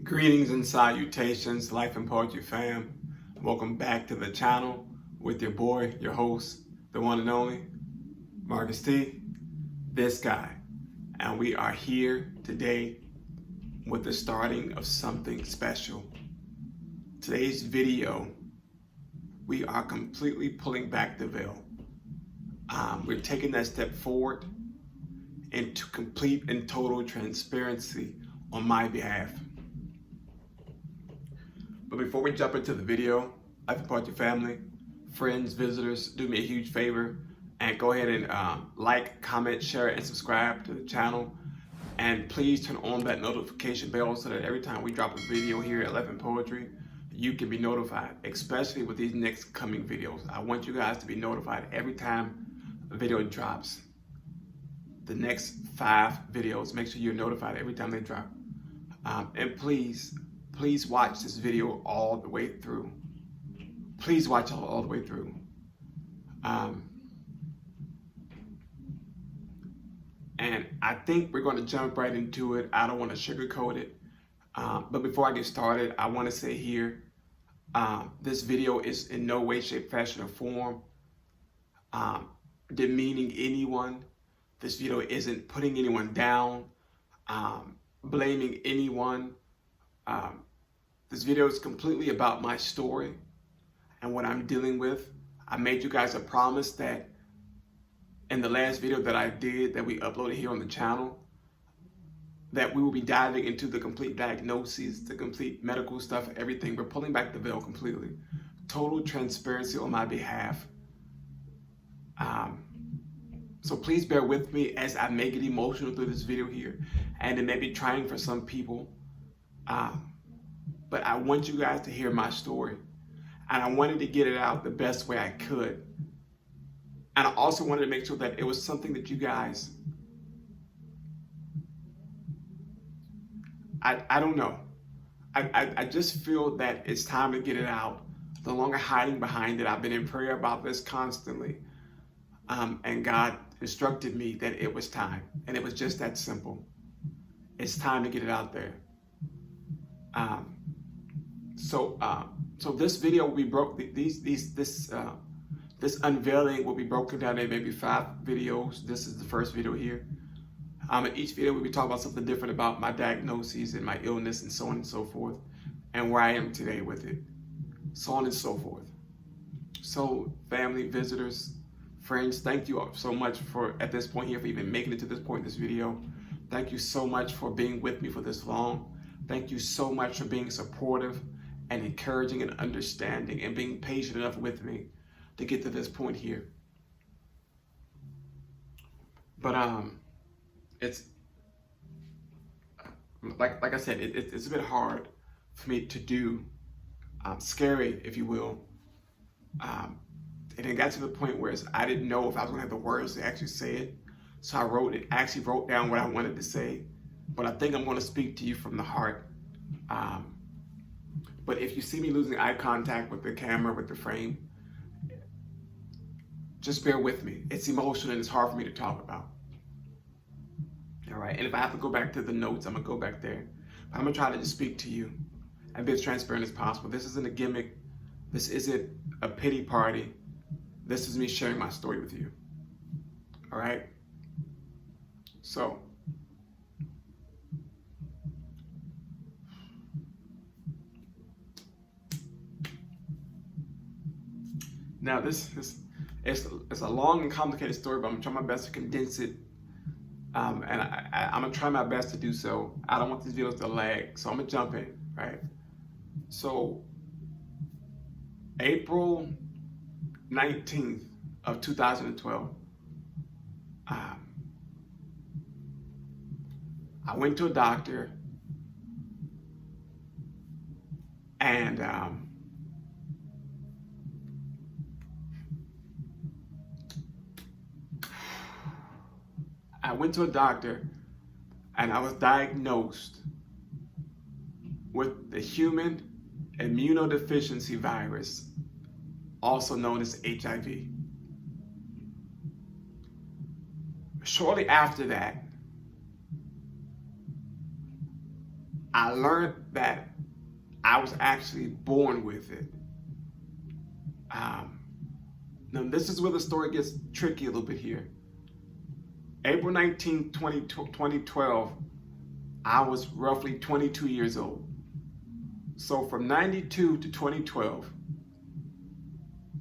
Greetings and salutations, Life and Poetry fam. Welcome back to the channel with your boy, your host, the one and only, Marcus T, this guy. And we are here today with the starting of something special. Today's video, we are completely pulling back the veil. We're taking that step forward into complete and total transparency on my behalf. But before we jump into the video, Life and Poetry family, friends, visitors, do me a huge favor and go ahead and like, comment, share, and subscribe to the channel. And please turn on that notification bell so that every time we drop a video here at Life and Poetry, you can be notified, especially with these next coming videos. I want you guys to be notified every time a video drops. The next 5 videos, make sure you're notified every time they drop. And please watch this video all the way through. Please watch all the way through. And I think we're going to jump right into it. I don't want to sugarcoat it. But before I get started, I want to say here, this video is in no way, shape, fashion, or form demeaning anyone. This video isn't putting anyone down, blaming anyone. This video is completely about my story and what I'm dealing with. I made you guys a promise that in the last video that I did, that we uploaded here on the channel, that we will be diving into the complete diagnoses, the complete medical stuff, everything. We're pulling back the veil completely. Total transparency on my behalf. So please bear with me as I make it emotional through this video here. And it may be trying for some people. But I want you guys to hear my story. And I wanted to get it out the best way I could. And I also wanted to make sure that it was something that you guys, I don't know. I just feel that it's time to get it out. No longer hiding behind it. I've been in prayer about this constantly. And God instructed me that it was time. And it was just that simple. It's time to get it out there. So this video will be this unveiling will be broken down in maybe 5 videos. This is the first video here. In each video we'll be talking about something different about my diagnoses and my illness and so on and so forth, and where I am today with it, so on and so forth. So family, visitors, friends, thank you all so much for at this point here for even making it to this point in this video. Thank you so much for being with me for this long. Thank you so much for being supportive and encouraging and understanding and being patient enough with me to get to this point here. But it's like I said, it's a bit hard for me to do, scary, if you will. And it got to the point where I didn't know if I was gonna have the words to actually say it. So I wrote down what I wanted to say. But I think I'm gonna speak to you from the heart. But if you see me losing eye contact with the camera, with the frame, just bear with me. It's emotional and it's hard for me to talk about. All right, and if I have to go back to the notes, I'm gonna go back there. But I'm gonna try to just speak to you and be as transparent as possible. This isn't a gimmick. This isn't a pity party. This is me sharing my story with you. All right? So, now it's a long and complicated story, but I'm trying my best to condense it. And I'm gonna try my best to do so. I don't want these videos to lag, so I'm gonna jump in, right? So, April 19th of 2012, I went to a doctor and I was diagnosed with the human immunodeficiency virus, also known as HIV. Shortly after that, I learned that I was actually born with it. Now this is where the story gets tricky a little bit here. April 19, 2012, I was roughly 22 years old. So from 92 to 2012,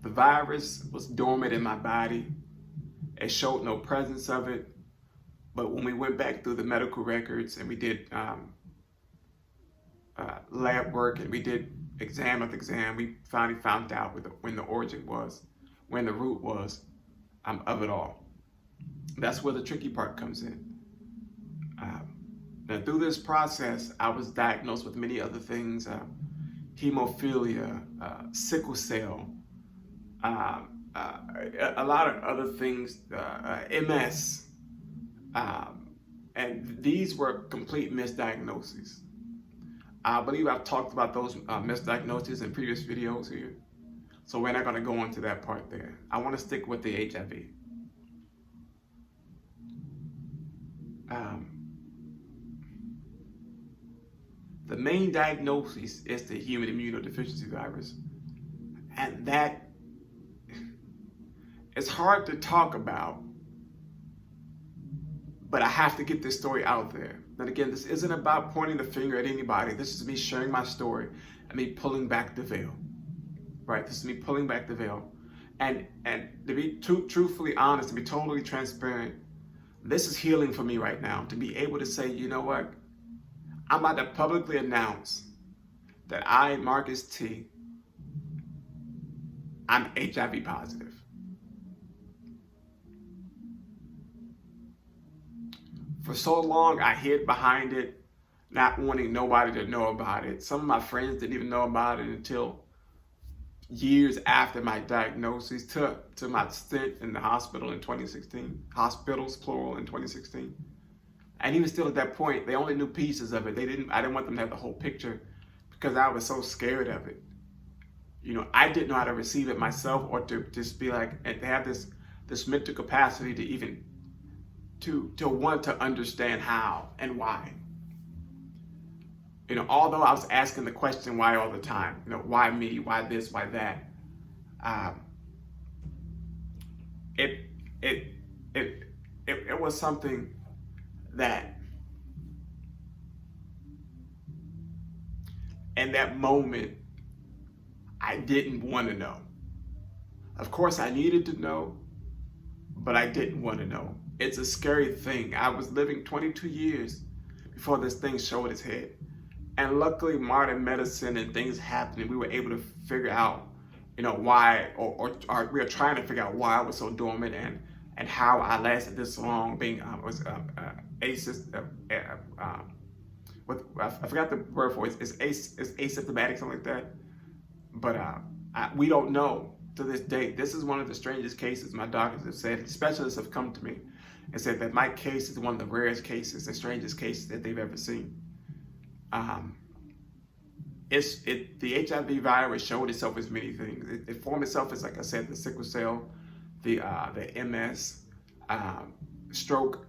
the virus was dormant in my body. It showed no presence of it. But when we went back through the medical records and we did lab work and we did exam after exam, we finally found out when the origin was, when the root was of it all. That's where the tricky part comes in. Now through this process, I was diagnosed with many other things, hemophilia, sickle cell, a lot of other things, MS, and these were complete misdiagnoses. I believe I've talked about those misdiagnoses in previous videos here, so we're not going to go into that part there. I want to stick with the HIV. The main diagnosis is the human immunodeficiency virus, and that is hard to talk about, but I have to get this story out there. And again, this isn't about pointing the finger at anybody. This is me sharing my story and me pulling back the veil, right? This is me pulling back the veil. And to be truthfully honest, to be totally transparent, this is healing for me right now, to be able to say, you know what? I'm about to publicly announce that I, Marcus T, I'm HIV positive. For so long, I hid behind it, not wanting nobody to know about it. Some of my friends didn't even know about it until years after my diagnosis, to my stint in the hospital in 2016. Hospitals, plural, in 2016. And even still at that point, they only knew pieces of it. I didn't want them to have the whole picture because I was so scared of it. You know, I didn't know how to receive it myself, or to just be like, and to have this mental capacity to even to want to understand how and why. You know, although I was asking the question why all the time, you know, why me, why this, why that, it was something that in that moment I didn't want to know. Of course I needed to know, but I didn't want to know. It's a scary thing. I was living 22 years before this thing showed its head. And luckily modern medicine and things happening, we were able to figure out, you know, why, or we were trying to figure out why I was so dormant and how I lasted this long being I forgot the word for it. It's asymptomatic, something like that. But we don't know to this day. This is one of the strangest cases my doctors have said. Specialists have come to me and said that my case is one of the rarest cases, the strangest cases that they've ever seen. The HIV virus showed itself as many things. It formed itself as, like I said, the sickle cell, the MS, stroke.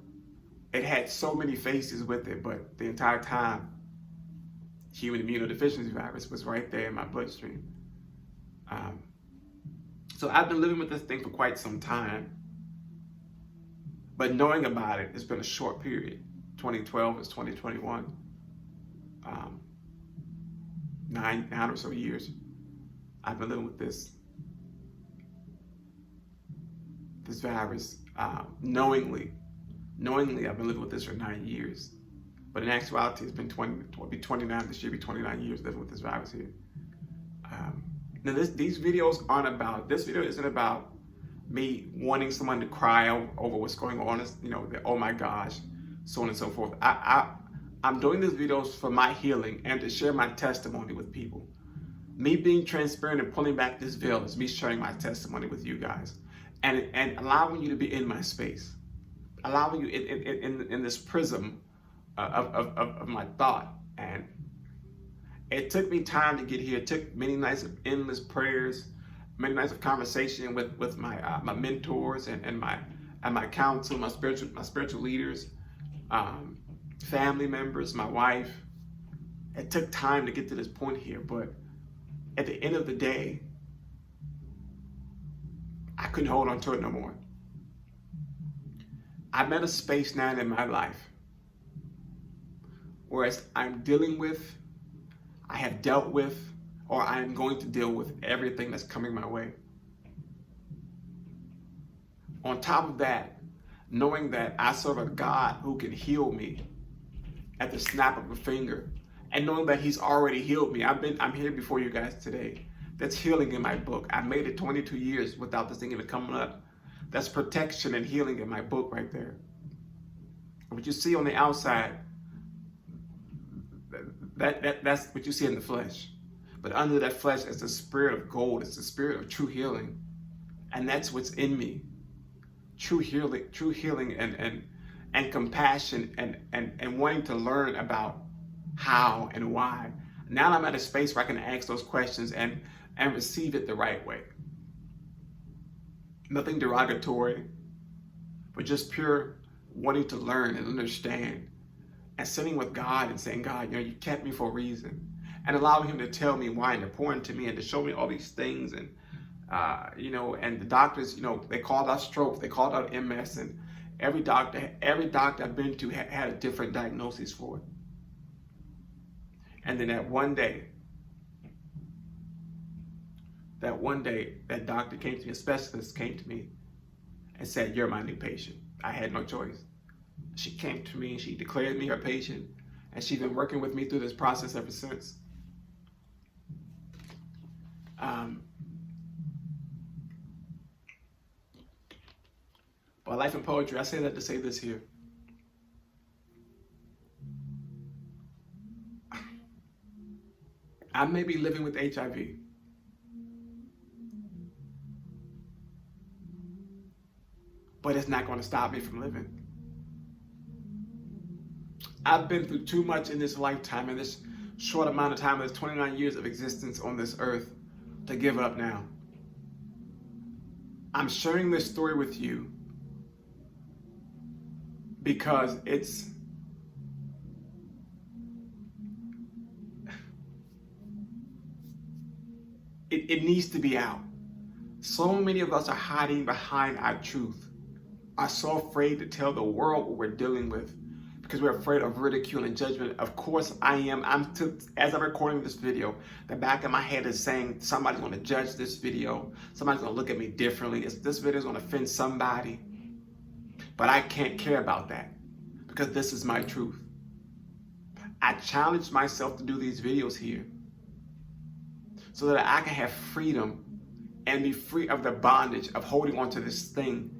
It had so many faces with it, but the entire time, human immunodeficiency virus was right there in my bloodstream. So I've been living with this thing for quite some time, but knowing about it, it's been a short period. 2012 is 2021. 9 or so years I've been living with this virus, knowingly I've been living with this for 9 years, but in actuality it's been 29 this year, be 29 years living with this virus here. Now these videos aren't about, this video isn't about me wanting someone to cry over what's going on, you know, oh my gosh, so on and so forth. I'm doing these videos for my healing and to share my testimony with people. Me being transparent and pulling back this veil is me sharing my testimony with you guys and allowing you to be in my space, allowing you in this prism of my thought. And it took me time to get here. It took many nights of endless prayers, many nights of conversation with my my mentors and my counsel, my spiritual leaders, family members, my wife, It took time to get to this point here, but at the end of the day, I couldn't hold on to it no more. I'm at a space now in my life, whereas I'm dealing with, I have dealt with, or I am going to deal with everything that's coming my way. On top of that, knowing that I serve a God who can heal me at the snap of a finger, and knowing that He's already healed me. I'm here before you guys today. That's healing in my book. I made it 22 years without this thing even coming up. That's protection and healing in my book right there. What you see on the outside, that's what you see in the flesh. But under that flesh is the spirit of gold. It's the spirit of true healing. And that's what's in me. True healing and compassion and wanting to learn about how and why. Now I'm at a space where I can ask those questions and receive it the right way. Nothing derogatory, but just pure wanting to learn and understand, and sitting with God and saying, God, you kept me for a reason, and allowing Him to tell me why and to pour into me and to show me all these things. And and the doctors, they called out stroke, they called out MS, and every doctor I've been to had a different diagnosis for it. And then that one day, that doctor came to me, a specialist came to me and said, you're my new patient. I had no choice. She came to me and she declared me her patient, and she's been working with me through this process ever since. But life and poetry, I say that to say this here. I may be living with HIV. But it's not going to stop me from living. I've been through too much in this lifetime, in this short amount of time, in this 29 years of existence on this earth, to give up now. I'm sharing this story with you because it needs to be out. So many of us are hiding behind our truth, are so afraid to tell the world what we're dealing with because we're afraid of ridicule and judgment. Of course I am. As I'm recording this video, the back of my head is saying somebody's going to judge this video. Somebody's going to look at me differently. This video is going to offend somebody. But I can't care about that because this is my truth. I challenge myself to do these videos here so that I can have freedom and be free of the bondage of holding on to this thing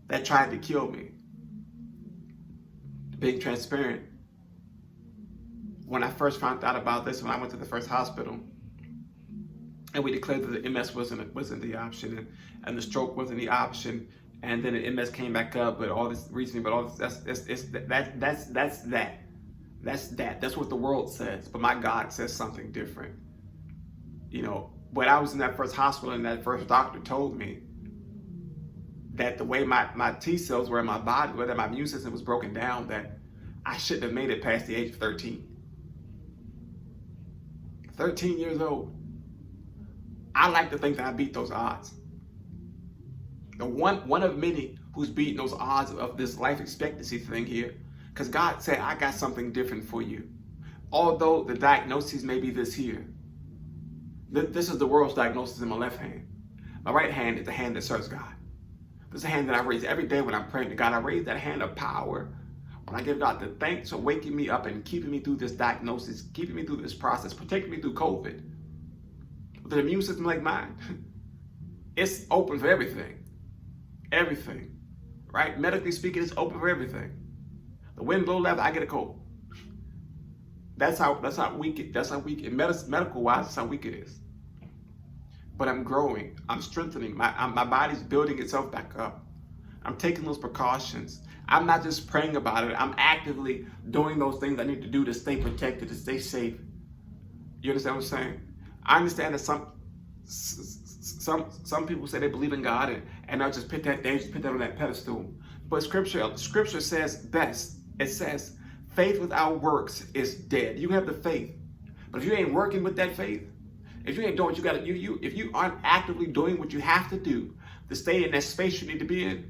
that tried to kill me. Being transparent, when I first found out about this, when I went to the first hospital, and we declared that the MS wasn't the option, and the stroke wasn't the option, and then the MS came back up, but all this reasoning, but all this, that's what the world says, but my God says something different. When I was in that first hospital and that first doctor told me that the way my T cells were in my body, whether my immune system was broken down, that I shouldn't have made it past the age of 13. 13 years old. I like to think that I beat those odds. The one of many who's beating those odds of this life expectancy thing here, because God said, I got something different for you. Although the diagnosis may be this here. This is the world's diagnosis in my left hand. My right hand is the hand that serves God. This is the hand that I raise every day when I'm praying to God. I raise that hand of power when I give God the thanks for waking me up and keeping me through this diagnosis, keeping me through this process, protecting me through COVID. With an immune system like mine, it's open for everything. Everything. Right? Medically speaking, it's open for everything. The wind blows left, I get a cold. That's how weak it is. Medical wise, that's how weak it is. But I'm growing, I'm strengthening, my body's building itself back up. I'm taking those precautions. I'm not just praying about it, I'm actively doing those things I need to do to stay protected, to stay safe. You understand what I'm saying? I understand that some people say they believe in God and they'll just put that on that pedestal. But scripture says best. It says, Faith without works is dead. You have the faith, but if you ain't working with that faith, if you ain't doing what you got to, if you aren't actively doing what you have to do to stay in that space you need to be in,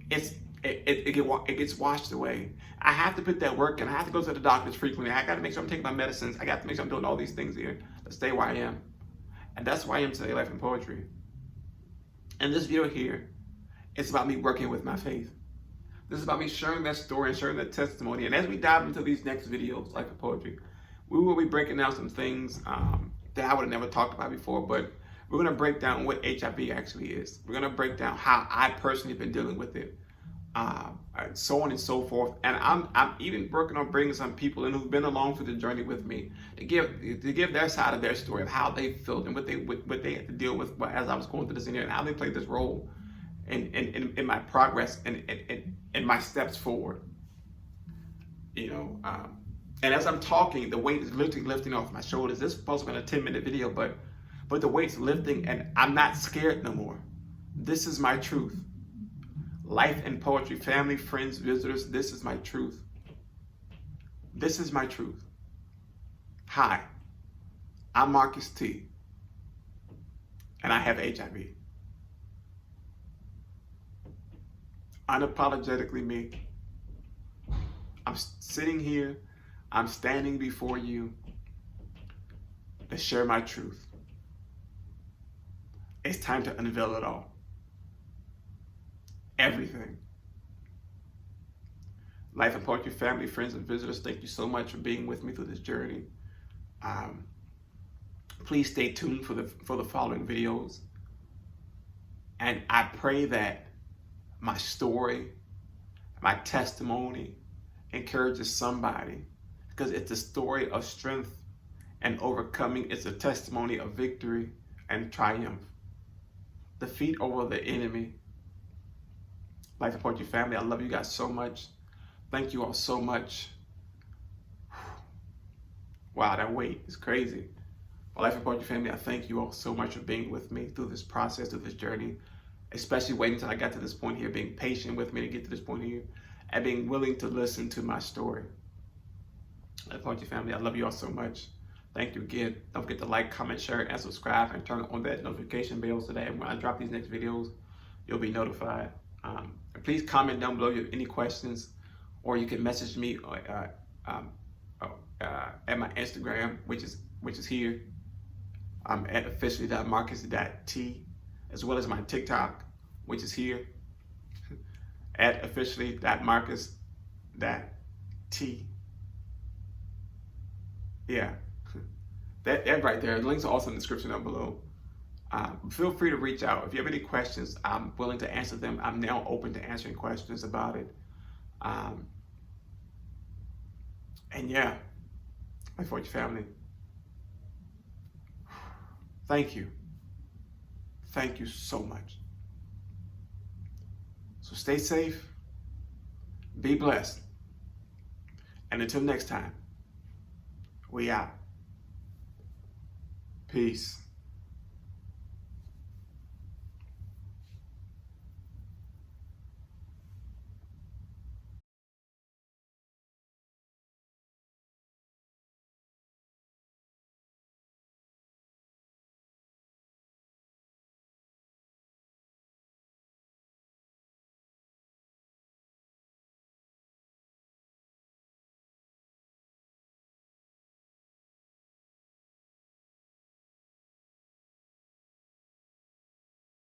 it gets washed away. I have to put that work in. I have to go to the doctors frequently. I got to make sure I'm taking my medicines. I got to make sure I'm doing all these things here to stay where I am. And that's why I am today, Life and Poetry. And this video here, it's about me working with my faith. This is about me sharing that story and sharing that testimony. And as we dive into these next videos, Life and Poetry, we will be breaking down some things that I would have never talked about before, but we're going to break down what HIV actually is. We're going to break down how I personally have been dealing with it, so on and so forth. And I'm even working on bringing some people in who've been along for the journey with me to give their side of their story of how they felt and what they had to deal with as I was going through this in here, and how they played this role in my progress and my steps forward. You know, and as I'm talking, the weight is lifting off my shoulders. This is supposed to be a 10-minute video, but the weight's lifting, and I'm not scared no more. This is my truth. Life and Poetry, family, friends, visitors, this is my truth. This is my truth. Hi, I'm Marcus T, and I have HIV. Unapologetically me. I'm sitting here, I'm standing before you to share my truth. It's time to unveil it all. Everything. Life and Poetry, family, friends, and visitors, thank you so much for being with me through this journey. Please stay tuned for the following videos. And I pray that my story, my testimony encourages somebody, because it's a story of strength and overcoming. It's a testimony of victory and triumph. Defeat over the enemy. Life and Poetry family, I love you guys so much. Thank you all so much. Wow, that weight is crazy. Life and Poetry family, I thank you all so much for being with me through this process, through this journey, especially waiting until I got to this point here, being patient with me to get to this point here, and being willing to listen to my story. Life and Poetry family, I love you all so much. Thank you again. Don't forget to like, comment, share, and subscribe, and turn on that notification bell so that when I drop these next videos, you'll be notified. And please comment down below if you have any questions, or you can message me at my Instagram, which is here. I'm at officially.marcus.t, as well as my TikTok, which is here at officially.marcus.t. Yeah, that right there. The links are also in the description down below. Feel free to reach out. If you have any questions, I'm willing to answer them. I'm now open to answering questions about it. And yeah, Life and Poetry family, thank you. Thank you so much. So stay safe, be blessed, and until next time, we out. Peace.